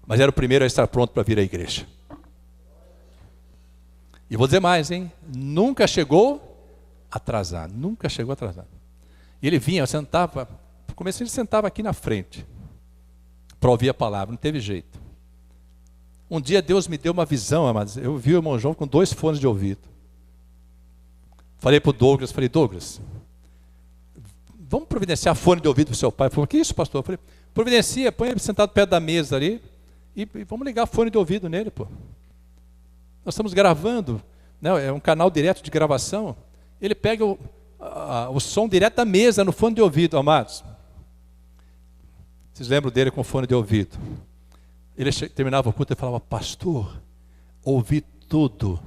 Mas era o primeiro a estar pronto para vir à igreja. E vou dizer mais, hein? Nunca chegou atrasado. Nunca chegou atrasado. E ele vinha, sentava. No começo ele sentava aqui na frente para ouvir a palavra. Não teve jeito. Um dia Deus me deu uma visão, amados. Eu vi o irmão João com 2 fones de ouvido. Falei para o Douglas, Douglas, vamos providenciar fone de ouvido para o seu pai. Ele falou, que isso, pastor? Eu falei, providencia, põe ele sentado perto da mesa ali e vamos ligar fone de ouvido nele, pô. Nós estamos gravando, né, é um canal direto de gravação. Ele pega o som direto da mesa no fone de ouvido, amados. Vocês lembram dele com fone de ouvido? Ele terminava o culto e falava, pastor, ouvi tudo.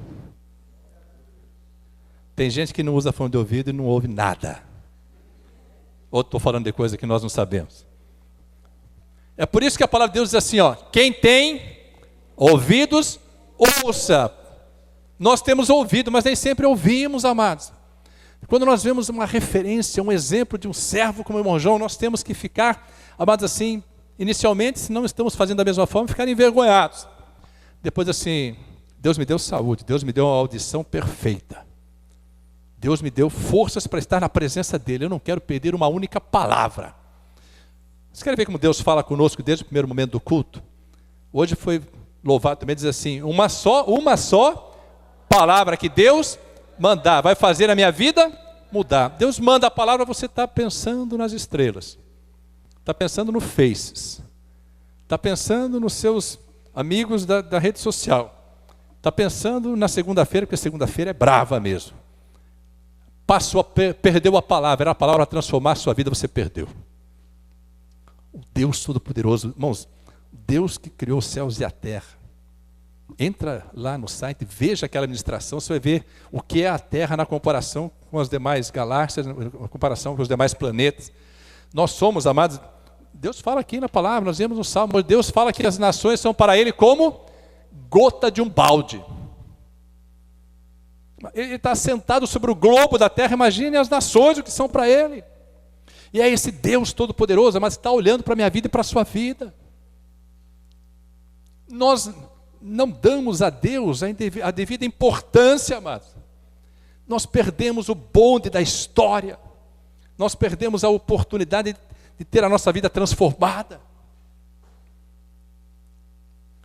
Tem gente que não usa fone de ouvido e não ouve nada. Ou estou falando de coisa que nós não sabemos. É por isso que a palavra de Deus diz assim, ó, quem tem ouvidos, ouça. Nós temos ouvido, mas nem sempre ouvimos, amados. Quando nós vemos uma referência, um exemplo de um servo como o irmão João, nós temos que ficar, amados, assim, inicialmente, se não estamos fazendo da mesma forma, ficar envergonhados. Depois assim, Deus me deu saúde, Deus me deu uma audição perfeita. Deus me deu forças para estar na presença dEle. Eu não quero perder uma única palavra. Vocês querem ver como Deus fala conosco desde o primeiro momento do culto? Hoje foi louvado também, diz assim, uma só palavra que Deus mandar, vai fazer a minha vida mudar. Deus manda a palavra, você está pensando nas estrelas. Está pensando no Faces. Está pensando nos seus amigos da rede social. Está pensando na segunda-feira, porque segunda-feira é brava mesmo. perdeu a palavra, era a palavra para transformar a sua vida, você perdeu. O Deus Todo-Poderoso, irmãos, Deus que criou os céus e a terra. Entra lá no site, veja aquela ministração, você vai ver o que é a Terra na comparação com as demais galáxias, na comparação com os demais planetas. Nós somos, amados, Deus fala aqui na palavra, nós vemos no Salmo, Deus fala que as nações são para Ele como gota de um balde. Ele está sentado sobre o globo da terra, imagine as nações, o que são para Ele. E é esse Deus Todo-Poderoso, mas está olhando para a minha vida e para a sua vida. Nós não damos a Deus a devida importância, amados. Nós perdemos o bonde da história. Nós perdemos a oportunidade de ter a nossa vida transformada.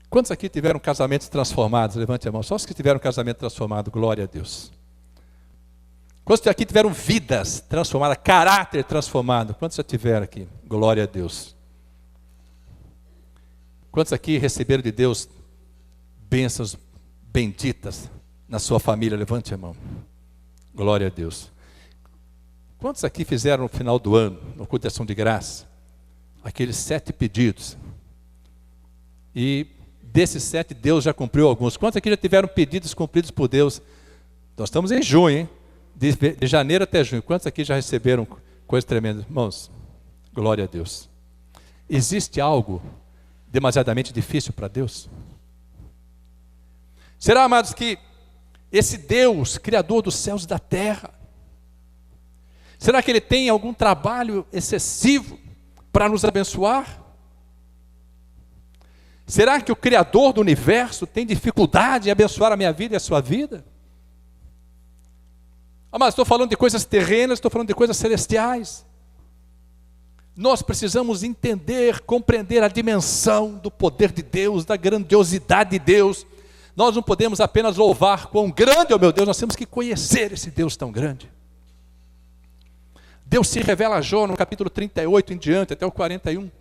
Quantos aqui tiveram casamentos transformados? Levante a mão. Só os que tiveram casamento transformado, glória a Deus. Quantos aqui tiveram vidas transformadas, caráter transformado? Quantos já tiveram aqui? Glória a Deus. Quantos aqui receberam de Deus bênçãos benditas na sua família? Levante a mão. Glória a Deus. Quantos aqui fizeram no final do ano, no culto de ação de graça, aqueles 7 pedidos? E desses 7, Deus já cumpriu alguns. Quantos aqui já tiveram pedidos cumpridos por Deus? Nós estamos em junho, hein? De janeiro até junho. Quantos aqui já receberam coisas tremendas? Irmãos, glória a Deus. Existe algo demasiadamente difícil para Deus? Será, amados, que esse Deus, Criador dos céus e da terra, será que Ele tem algum trabalho excessivo para nos abençoar? Será que o Criador do universo tem dificuldade em abençoar a minha vida e a sua vida? Mas estou falando de coisas terrenas, estou falando de coisas celestiais. Nós precisamos entender, compreender a dimensão do poder de Deus, da grandiosidade de Deus. Nós não podemos apenas louvar quão grande é o meu Deus, nós temos que conhecer esse Deus tão grande. Deus se revela a Jó no capítulo 38 em diante, até o 41.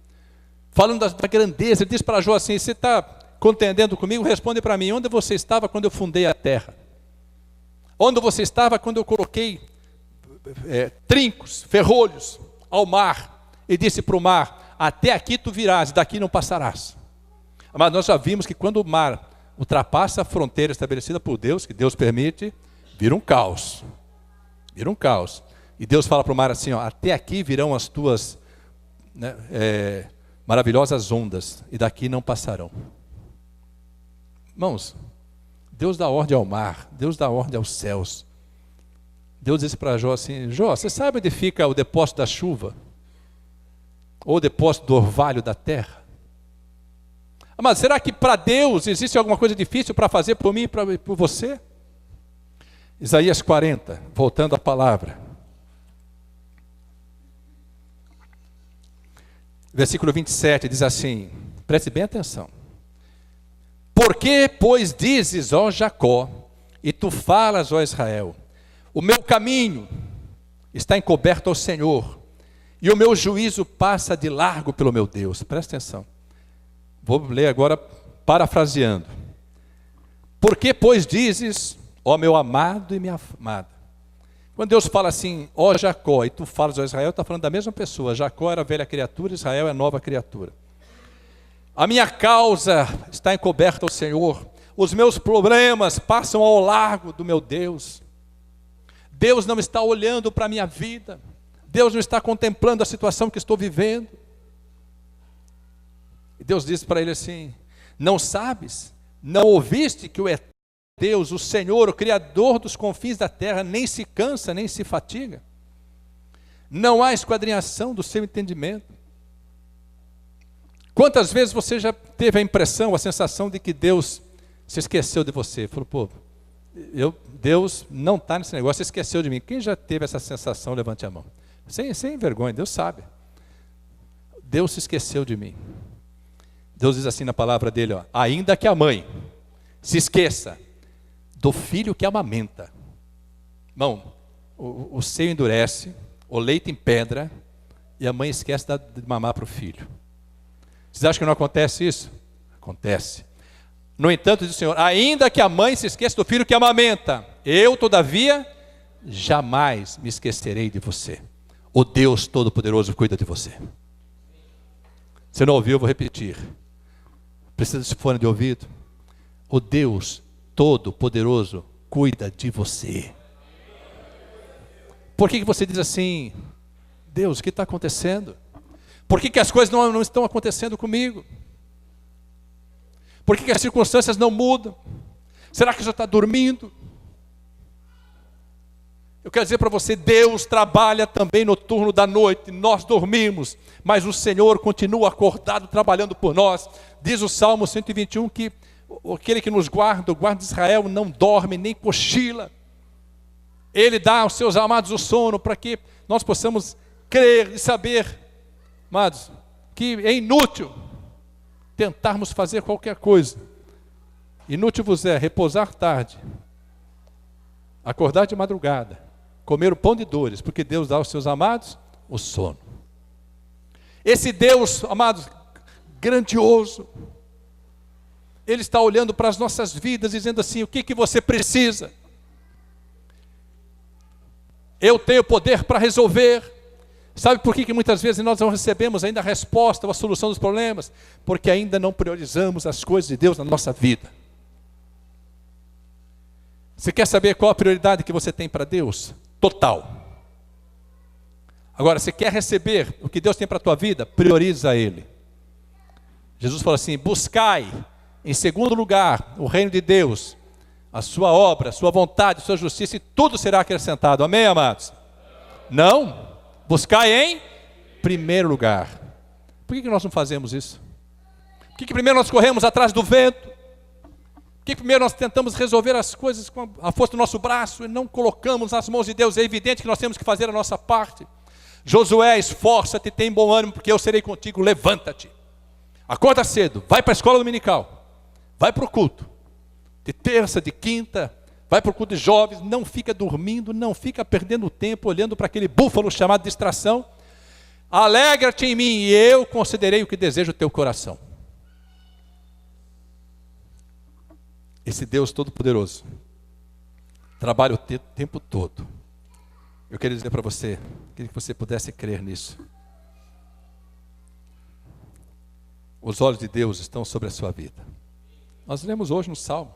Falando da grandeza, ele diz para Jó assim: você está contendendo comigo? Responde para mim, onde você estava quando eu fundei a terra? Onde você estava quando eu coloquei trincos, ferrolhos ao mar, e disse para o mar: até aqui tu virás, daqui não passarás. Mas nós já vimos que quando o mar ultrapassa a fronteira estabelecida por Deus, que Deus permite, vira um caos. Vira um caos. E Deus fala para o mar assim, ó, até aqui virão as tuas maravilhosas ondas, e daqui não passarão. Irmãos, Deus dá ordem ao mar, Deus dá ordem aos céus. Deus disse para Jó assim: Jó, você sabe onde fica o depósito da chuva? Ou o depósito do orvalho da terra? Mas será que para Deus existe alguma coisa difícil para fazer por mim e por você? Isaías 40, voltando à palavra. Versículo 27 diz assim, preste bem atenção. Por que, pois, dizes, ó Jacó, e tu falas, ó Israel, o meu caminho está encoberto ao Senhor, e o meu juízo passa de largo pelo meu Deus. Presta atenção. Vou ler agora parafraseando. Por que, pois, dizes, ó meu amado e minha amada? Quando Deus fala assim, ó Jacó, e tu falas, ó Israel, está falando da mesma pessoa. Jacó era a velha criatura, Israel é a nova criatura. A minha causa está encoberta ao Senhor. Os meus problemas passam ao largo do meu Deus. Deus não está olhando para a minha vida. Deus não está contemplando a situação que estou vivendo. E Deus disse para ele assim, não sabes, não ouviste que o eterno Deus, o Senhor, o Criador dos confins da terra, nem se cansa, nem se fatiga? Não há esquadrinhação do seu entendimento. Quantas vezes você já teve a impressão, a sensação de que Deus se esqueceu de você? Falou, pô, Deus não está nesse negócio, esqueceu de mim. Quem já teve essa sensação, levante a mão. Sem vergonha, Deus sabe. Deus se esqueceu de mim. Deus diz assim na palavra dele, ó, ainda que a mãe se esqueça do filho que amamenta. Irmão, o seio endurece, o leite empedra, e a mãe esquece de mamar para o filho. Vocês acham que não acontece isso? Acontece. No entanto, diz o Senhor, ainda que a mãe se esqueça do filho que amamenta, eu, todavia, jamais me esquecerei de você. O Deus Todo-Poderoso cuida de você. Se não ouviu, eu vou repetir. Precisa desse fone de ouvido? O Deus Todo-Poderoso cuida de você. Por que você diz assim, Deus, o que está acontecendo? Por que as coisas não estão acontecendo comigo? Por que as circunstâncias não mudam? Será que já está dormindo? Eu quero dizer para você, Deus trabalha também no turno da noite, nós dormimos, mas o Senhor continua acordado, trabalhando por nós. Diz o Salmo 121 que aquele que nos guarda, o guarda de Israel, não dorme nem cochila. Ele dá aos seus amados o sono para que nós possamos crer e saber, amados, que é inútil tentarmos fazer qualquer coisa. Inútil vos é repousar tarde, acordar de madrugada, comer o pão de dores, porque Deus dá aos seus amados o sono. Esse Deus, amados, grandioso, Ele está olhando para as nossas vidas, dizendo assim, o que você precisa? Eu tenho poder para resolver. Sabe por que muitas vezes nós não recebemos ainda a resposta ou a solução dos problemas? Porque ainda não priorizamos as coisas de Deus na nossa vida. Você quer saber qual a prioridade que você tem para Deus? Total. Agora, você quer receber o que Deus tem para a tua vida? Prioriza Ele. Jesus falou assim, buscai em segundo lugar o reino de Deus, a sua obra, a sua vontade, a sua justiça, e tudo será acrescentado. Amém, amados? Não? Buscai em primeiro lugar. Por que nós não fazemos isso? Por que primeiro nós corremos atrás do vento? Por que primeiro nós tentamos resolver as coisas com a força do nosso braço e não colocamos nas mãos de Deus? É evidente que nós temos que fazer a nossa parte. Josué, esforça-te, tem bom ânimo, porque eu serei contigo, levanta-te. Acorda cedo, vai para a escola dominical, vai para o culto, de terça, de quinta, vai para o culto de jovens, não fica dormindo, não fica perdendo tempo olhando para aquele búfalo chamado distração. Alegra-te em mim e eu concederei o que deseja o teu coração. Esse Deus Todo-Poderoso trabalha o tempo todo. Eu queria dizer para você, queria que você pudesse crer nisso. Os olhos de Deus estão sobre a sua vida. Nós lemos hoje no Salmo.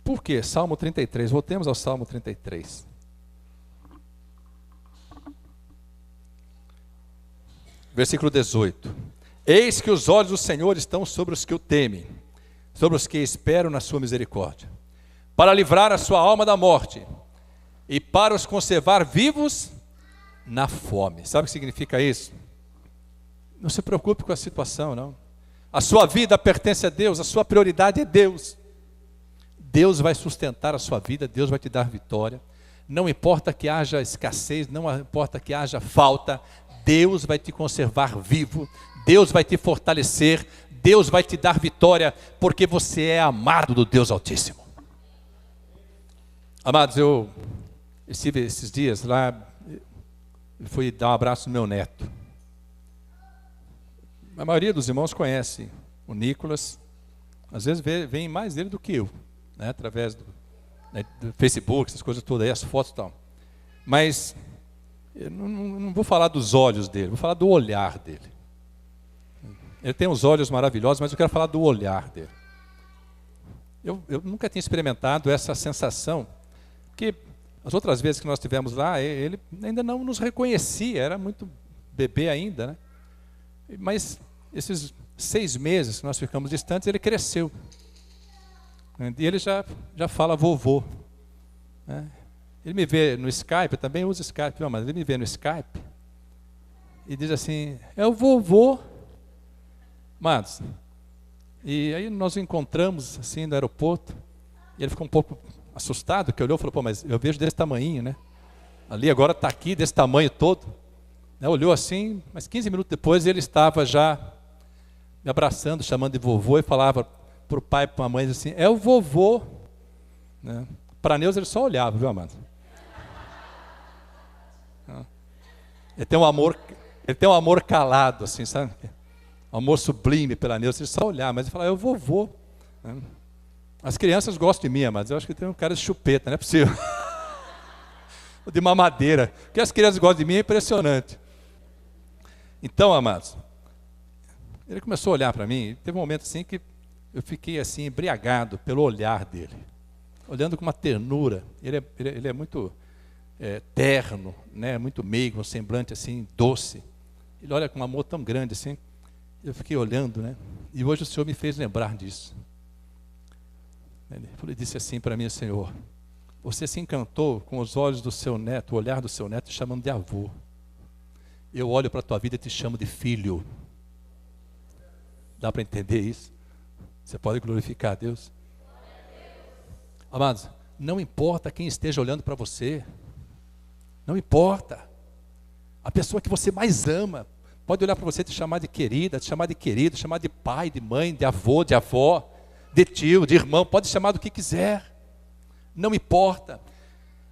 Por quê? Salmo 33. Voltemos ao Salmo 33. Versículo 18. Eis que os olhos do Senhor estão sobre os que o temem, sobre os que esperam na sua misericórdia, para livrar a sua alma da morte e para os conservar vivos na fome. Sabe o que significa isso? Não se preocupe com a situação, não. A sua vida pertence a Deus, a sua prioridade é Deus. Deus vai sustentar a sua vida, Deus vai te dar vitória. Não importa que haja escassez, não importa que haja falta, Deus vai te conservar vivo, Deus vai te fortalecer, Deus vai te dar vitória, porque você é amado do Deus Altíssimo. Amados, eu estive esses dias lá, fui dar um abraço no meu neto. A maioria dos irmãos conhece o Nicolas, às vezes vem mais dele do que eu, né, através do Facebook, essas coisas todas aí, as fotos e tal. Mas eu não vou falar dos olhos dele, vou falar do olhar dele. Ele tem uns olhos maravilhosos, mas eu quero falar do olhar dele. Eu nunca tinha experimentado essa sensação, porque as outras vezes que nós estivemos lá, ele ainda não nos reconhecia, era muito bebê ainda, né? Mas esses 6 meses que nós ficamos distantes, ele cresceu. E ele já fala vovô. Né? Ele me vê no Skype, eu também uso Skype, mas ele me vê no Skype e diz assim, é o vovô. Mas, e aí nós o encontramos assim no aeroporto, e ele ficou um pouco assustado, que olhou e falou, pô, mas eu vejo desse tamanhinho, né? Ali agora está aqui, desse tamanho todo. Olhou assim, mas 15 minutos depois ele estava já me abraçando, chamando de vovô, e falava para o pai e para a mãe assim, é o vovô. Né? Para Neuza ele só olhava, viu, amado? Ele tem um amor calado, assim, sabe? Um amor sublime pela Neuza, ele só olhava, mas ele falava, é o vovô. Né? As crianças gostam de mim, mas eu acho que tem um cara de chupeta, não é possível. de mamadeira. O que as crianças gostam de mim é impressionante. Então, amados, ele começou a olhar para mim, teve um momento assim que eu fiquei assim, embriagado pelo olhar dele. Olhando com uma ternura. Ele é muito terno, né? Muito meigo, um semblante assim, doce. Ele olha com um amor tão grande assim. Eu fiquei olhando, né? E hoje o Senhor me fez lembrar disso. Ele disse assim para mim: Senhor, você se encantou com os olhos do seu neto, o olhar do seu neto, te chamando de avô. Eu olho para a tua vida e te chamo de filho. Dá para entender isso? Você pode glorificar a Deus? Amados, não importa quem esteja olhando para você. Não importa. A pessoa que você mais ama pode olhar para você e te chamar de querida, te chamar de querido, te chamar de pai, de mãe, de avô, de avó, de tio, de irmão, pode chamar do que quiser. Não importa.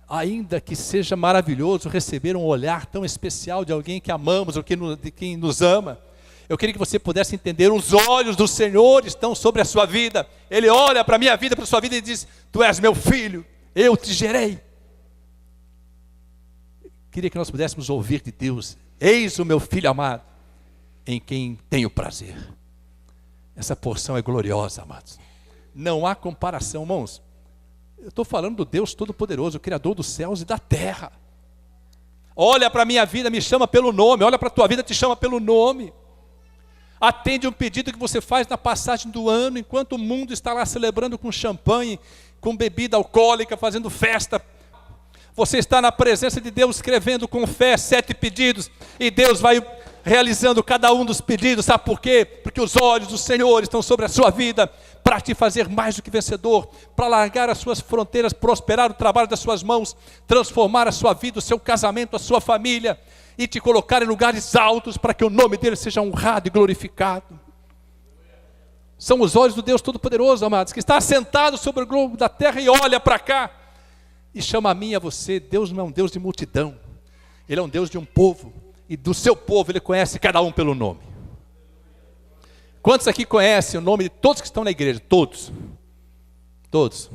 Ainda que seja maravilhoso receber um olhar tão especial de alguém que amamos, ou de quem nos ama, eu queria que você pudesse entender, os olhos do Senhor estão sobre a sua vida. Ele olha para a minha vida, para a sua vida e diz: tu és meu filho, eu te gerei. Queria que nós pudéssemos ouvir de Deus: eis o meu filho amado, em quem tenho prazer. Essa porção é gloriosa, amados. Não há comparação, irmãos. Eu estou falando do Deus Todo-Poderoso, o Criador dos céus e da terra. Olha para a minha vida, me chama pelo nome. Olha para a tua vida, te chama pelo nome. Atende um pedido que você faz na passagem do ano, enquanto o mundo está lá celebrando com champanhe, com bebida alcoólica, fazendo festa. Você está na presença de Deus, escrevendo com fé 7 pedidos, e Deus vai realizando cada um dos pedidos. Sabe por quê? Porque os olhos do Senhor estão sobre a sua vida, para te fazer mais do que vencedor, para largar as suas fronteiras, prosperar o trabalho das suas mãos, transformar a sua vida, o seu casamento, a sua família, e te colocar em lugares altos, para que o nome dele seja honrado e glorificado. São os olhos do Deus Todo-Poderoso, amados, que está assentado sobre o globo da terra e olha para cá, e chama a mim e a você. Deus não é um Deus de multidão, Ele é um Deus de um povo, e do seu povo Ele conhece cada um pelo nome. Quantos aqui conhecem o nome de todos que estão na igreja? Todos. Todos.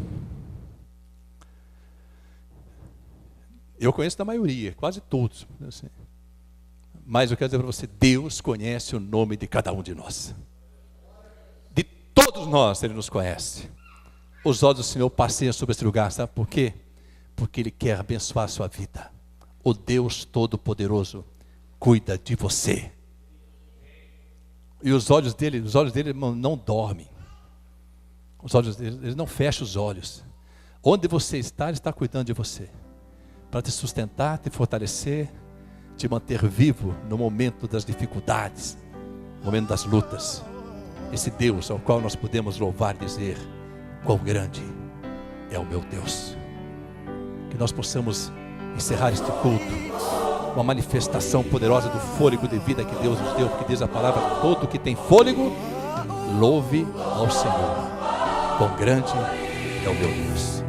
Eu conheço da maioria, quase todos. Assim. Mas eu quero dizer para você, Deus conhece o nome de cada um de nós. De todos nós Ele nos conhece. Os olhos do Senhor passeiam sobre esse lugar, sabe por quê? Porque Ele quer abençoar a sua vida. O Deus Todo-Poderoso cuida de você. E os olhos dele não dormem. Os olhos dele, Ele não fecha os olhos. Onde você está, Ele está cuidando de você, para te sustentar, te fortalecer, te manter vivo no momento das dificuldades, no momento das lutas. Esse Deus ao qual nós podemos louvar e dizer: quão grande é o meu Deus. Que nós possamos encerrar este culto, uma manifestação poderosa do fôlego de vida que Deus nos deu, porque diz a palavra: todo que tem fôlego, louve ao Senhor. Quão grande é o meu Deus.